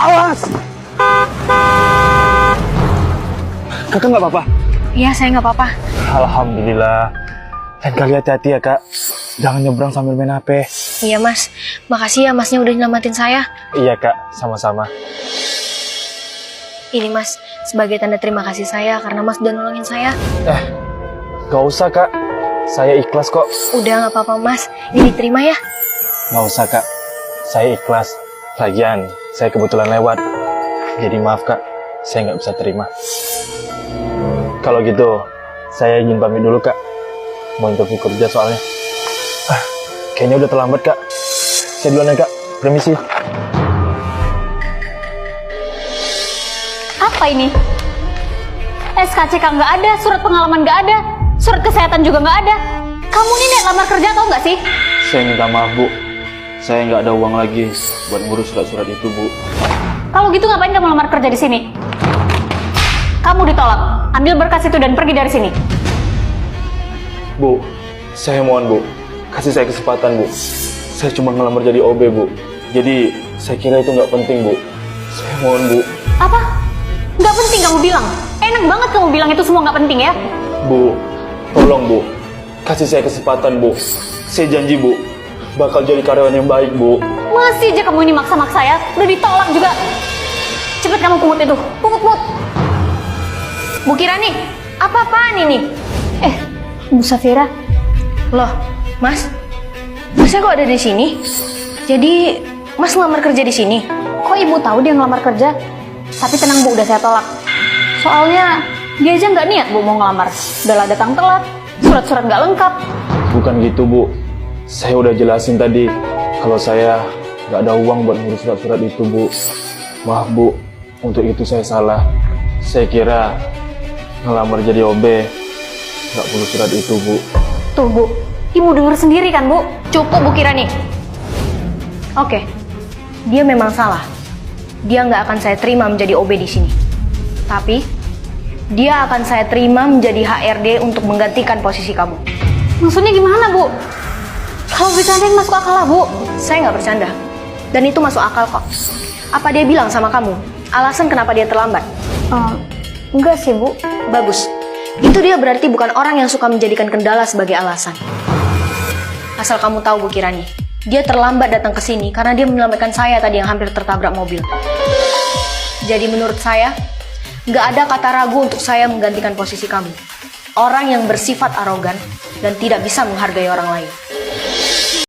Awas! Kakak nggak apa-apa? Iya, saya nggak apa-apa. Alhamdulillah. Lain kali hati-hati ya kak. Jangan nyebrang sambil main HP. Iya mas, makasih ya masnya udah nyelamatin saya. Iya kak, sama-sama. Ini mas, sebagai tanda terima kasih saya karena mas udah nolongin saya. Gak usah kak. Saya ikhlas kok. Udah nggak apa-apa mas, ini diterima ya. Gak usah kak. Saya ikhlas. Lagian, saya kebetulan lewat. Jadi maaf kak, saya nggak bisa terima. Kalau gitu, saya izin pamit dulu kak. Mau interview kerja soalnya. Kayaknya udah terlambat kak. Saya duluan ya kak. Permisi. Apa ini? SKCK nggak ada, surat pengalaman nggak ada, surat kesehatan juga nggak ada. Kamu ini nek lamar kerja atau nggak sih? Saya minta maaf bu. Saya nggak ada uang lagi buat ngurus surat-surat itu bu. Kalau gitu ngapain kamu lamar kerja di sini? Kamu ditolak. Ambil berkas itu dan pergi dari sini. Bu, saya mohon bu. Kasih saya kesempatan bu. Saya cuma ngelamar jadi OB bu. Jadi saya kira itu nggak penting bu. Saya mohon bu. Apa? Nggak penting kamu bilang? Enak banget kamu bilang itu semua nggak penting ya? Bu, tolong bu. Kasih saya kesempatan bu. Saya janji bu. Bakal jadi karyawan yang baik bu. Masih aja kamu ini maksa-maksa ya? Udah ditolak juga. Cepet kamu pungut itu. Pungut. Bu Kirani, apa-apaan ini? Bu Safira. Loh, mas, masnya kok ada di sini? Jadi, mas ngelamar kerja di sini? Kok ibu tahu dia ngelamar kerja? Tapi tenang bu, udah saya tolak. Soalnya dia aja nggak niat bu mau ngelamar. Udah lah datang telat, surat-surat nggak lengkap. Bukan gitu bu. Saya udah jelasin tadi. Kalau saya nggak ada uang buat ngurus surat-surat itu bu. Maaf bu, untuk itu saya salah. Saya kira ngelamar jadi OB nggak perlu surat itu bu. Tuh bu, ibu denger sendiri kan bu? Cukup Bu Kirani. Oke, dia memang salah. Dia nggak akan saya terima menjadi OB di sini. Tapi, dia akan saya terima menjadi HRD untuk menggantikan posisi kamu. Maksudnya gimana bu? Kalau bercandain masuk akal lah bu. Saya nggak bercanda. Dan itu masuk akal kok. Apa dia bilang sama kamu? Alasan kenapa dia terlambat? Enggak sih bu. Bagus. Itu dia berarti bukan orang yang suka menjadikan kendala sebagai alasan. Asal kamu tahu Bu Kirani, dia terlambat datang ke sini karena dia menyelamatkan saya tadi yang hampir tertabrak mobil. Jadi menurut saya, nggak ada kata ragu untuk saya menggantikan posisi kamu. Orang yang bersifat arogan dan tidak bisa menghargai orang lain.